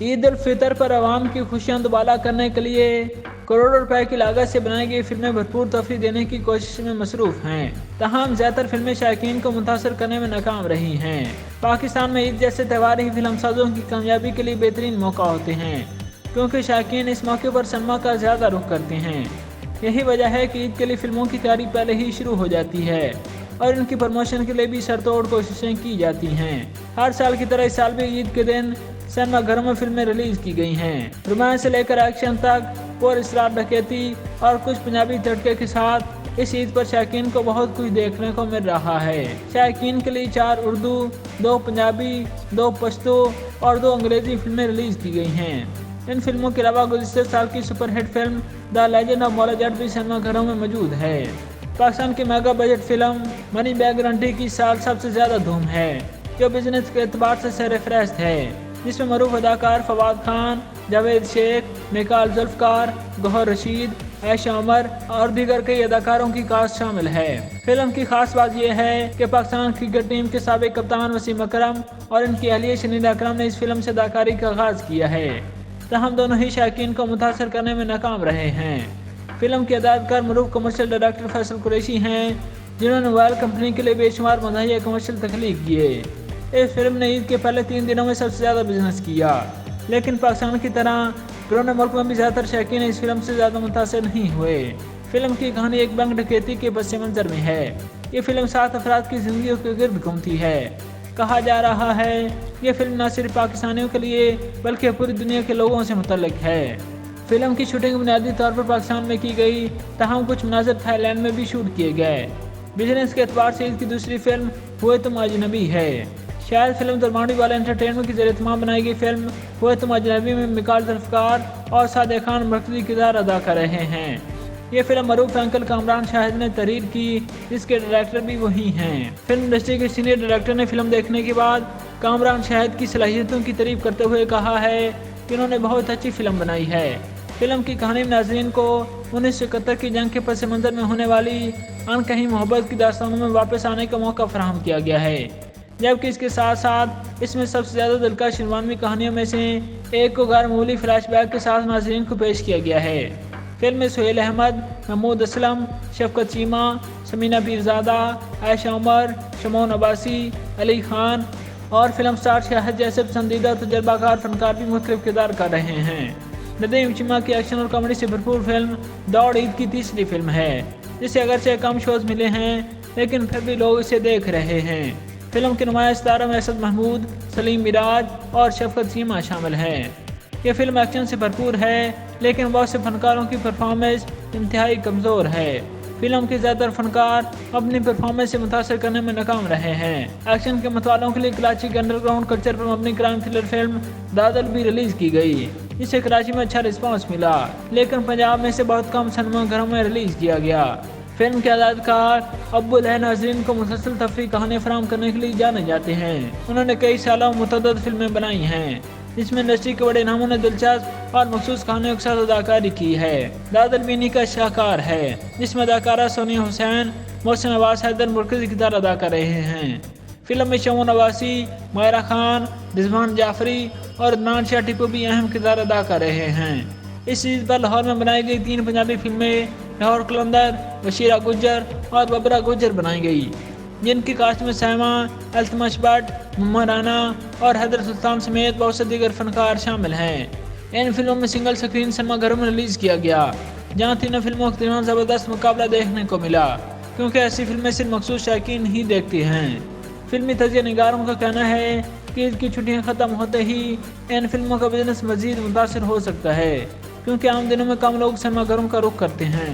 عید الفطر پر عوام کی خوشیاں دوبالا کرنے کے لیے کروڑوں روپے کی لاگت سے بنائی گئی فلمیں بھرپور تفریح دینے کی کوشش میں مصروف ہیں، تاہم زیادہ تر فلمیں شائقین کو متاثر کرنے میں ناکام رہی ہیں۔ پاکستان میں عید جیسے تہوار ہی فلم سازوں کی کامیابی کے لیے بہترین موقع ہوتے ہیں، کیونکہ شائقین اس موقع پر سنیما کا زیادہ رخ کرتے ہیں۔ یہی وجہ ہے کہ عید کے لیے فلموں کی تیاری پہلے ہی شروع ہو جاتی ہے اور ان کی پروموشن کے لیے بھی سر توڑ کوششیں کی جاتی ہیں۔ ہر سال کی طرح اس سال بھی عید کے دن سنیما گھروں میں فلمیں ریلیز کی گئی ہیں۔ رومانس سے لے کر ایکشن تک، اور اسرار، ڈکیتی اور کچھ پنجابی تڑکے کے ساتھ اس عید پر شائقین کو بہت کچھ دیکھنے کو مل رہا ہے۔ شائقین کے لیے 4 اردو، 2 پنجابی، 2 پشتو اور 2 انگریزی فلمیں ریلیز کی گئی ہیں۔ ان فلموں کے علاوہ گزشتہ سال کی super hit film the legend of مولا جٹ بھی سنیما گھروں میں موجود ہے۔ پاکستان کی mega budget film money back guarantee کی سال سب سے زیادہ دھوم ہے، جو بزنس کے اعتبار سے سر فہرست ہے، جس میں معروف اداکار فواد خان، جاوید شیخ، نکال ذوالفقار، گوہر رشید، عائشہ عمر اور دیگر کئی اداکاروں کی کاسٹ شامل ہے۔ فلم کی خاص بات یہ ہے کہ پاکستان کرکٹ ٹیم کے سابق کپتان وسیم اکرم اور ان کی اہلیہ شنیدہ اکرم نے اس فلم سے اداکاری کا آغاز کیا ہے، تاہم دونوں ہی شائقین کو متاثر کرنے میں ناکام رہے ہیں۔ فلم کے ہدایتکار معروف کمرشل ڈائریکٹر فیصل قریشی ہیں، جنہوں نے موبائل کمپنی کے لیے بے شمار مزاحیہ کمرشل تخلیق کیے۔ اس فلم نے عید کے پہلے 3 دنوں میں سب سے زیادہ بزنس کیا، لیکن پاکستان کی طرح بیرون ملک میں بھی زیادہ تر شائقین اس فلم سے زیادہ متاثر نہیں ہوئے۔ فلم کی کہانی ایک بینک ڈکیتی کے پس منظر میں ہے۔ یہ فلم 7 افراد کی زندگیوں کے گرد گھومتی ہے۔ کہا جا رہا ہے یہ فلم نہ صرف پاکستانیوں کے لیے بلکہ پوری دنیا کے لوگوں سے متعلق ہے۔ فلم کی شوٹنگ بنیادی طور پر پاکستان میں کی گئی، تاہم کچھ مناظر تھائی لینڈ میں بھی شوٹ کیے گئے۔ بزنس کے اعتبار سے عید کی دوسری فلم ہوئے تم اجنبی ہے۔ شاید فلم درمانڈی والا انٹرٹینمنٹ کے زیر اہتمام بنائی گئی فلم ہوئے تم اجنبی میں نکال ذوالفقار اور صادق خان مرکزی کردار ادا کر رہے ہیں۔ یہ فلم معروف اینکر کامران شاہد نے تحریر کی، جس کے ڈائریکٹر بھی وہی ہیں۔ فلم انڈسٹری کے سینئر ڈائریکٹر نے فلم دیکھنے کے بعد کامران شاہد کی صلاحیتوں کی تعریف کرتے ہوئے کہا ہے کہ انہوں نے بہت اچھی فلم بنائی ہے۔ فلم کی کہانی میں ناظرین کو 1971 کی جنگ کے پس منظر میں ہونے والی ان کہیں محبت کی داستانوں میں واپس آنے کا موقع فراہم کیا گیا ہے، جبکہ اس کے ساتھ ساتھ اس میں سب سے زیادہ دلکش عنوانی کہانیوں میں سے ایک کو غیر معمولی فلیش بیک کے ساتھ ناظرین کو پیش کیا گیا ہے۔ فلم میں سہیل احمد، محمود اسلم، شفقت چیمہ، سمینہ پیرزادہ، عائشہ عمر، شمعون عباسی، علی خان اور فلم سٹار شاہد جیسے پسندیدہ تجربہ کار فنکار بھی مختلف کردار کر رہے ہیں۔ ندیم چیمہ کی ایکشن اور کامیڈی سے بھرپور فلم دوڑ عید کی تیسری فلم ہے، جسے اگرچہ کم شوز ملے ہیں لیکن پھر بھی لوگ اسے دیکھ رہے ہیں۔ فلم کے نمایاں ستاروں میں اسد محمود، سلیم میراج اور شفقت چیمہ شامل ہیں۔ یہ فلم ایکشن سے بھرپور ہے، لیکن بہت سے فنکاروں کی پرفارمنس انتہائی کمزور ہے۔ فلم کے زیادہ تر فنکار اپنی پرفارمنس سے متاثر کرنے میں ناکام رہے ہیں۔ ایکشن کے متوالوں کے لیے کراچی کے انڈر گراؤنڈ کلچر پر مبنی کرائم تھرلر فلم دادل بھی ریلیز کی گئی، جسے کراچی میں اچھا رسپانس ملا، لیکن پنجاب میں سے بہت کم سنیما گھروں میں ریلیز کیا گیا۔ فلم کے ہدایتکار ابو الہی ناظرین کو مسلسل تفریح کہانیاں فراہم کرنے کے لیے جانے جاتے ہیں۔ انہوں نے کئی سالوں میں متعدد فلمیں بنائی ہیں، جس میں انڈسٹری کے بڑے ناموں نے دلچسپ اور مخصوص کہانیوں کے ساتھ اداکاری کی ہے۔ دادل بھی انہی کا شاہکار ہے، جس میں اداکارہ سونیا حسین، محسن عباس حیدر مرکزی کردار ادا کر رہے ہیں۔ فلم میں شمعون عباسی، مائرہ خان، رضوان جعفری اور عدنان شاہ ٹپو بھی اہم کردار ادا کر رہے ہیں۔ اس عید پر لاہور میں بنائی گئی 3 پنجابی فلمیں لاہور قلندر، بشیرہ گجر اور ببرہ گجر بنائی گئی، جن کی کاسٹ میں سائمہ، التمش بٹ، مما رانا اور حیدر سلطان سمیت بہت سے دیگر فنکار شامل ہیں۔ ان فلموں میں سنگل سکرین سنیما گھروں میں ریلیز کیا گیا، جہاں تینوں فلموں کا تقریباً زبردست مقابلہ دیکھنے کو ملا، کیونکہ ایسی فلمیں صرف مخصوص شائقین ہی دیکھتے ہیں۔ فلمی تجزیہ نگاروں کا کہنا ہے کہ عید کی چھٹیاں ختم ہوتے ہی ان فلموں کا بزنس مزید متاثر ہو سکتا ہے، کیونکہ عام دنوں میں کم لوگ سنیما گھروں کا رخ کرتے ہیں۔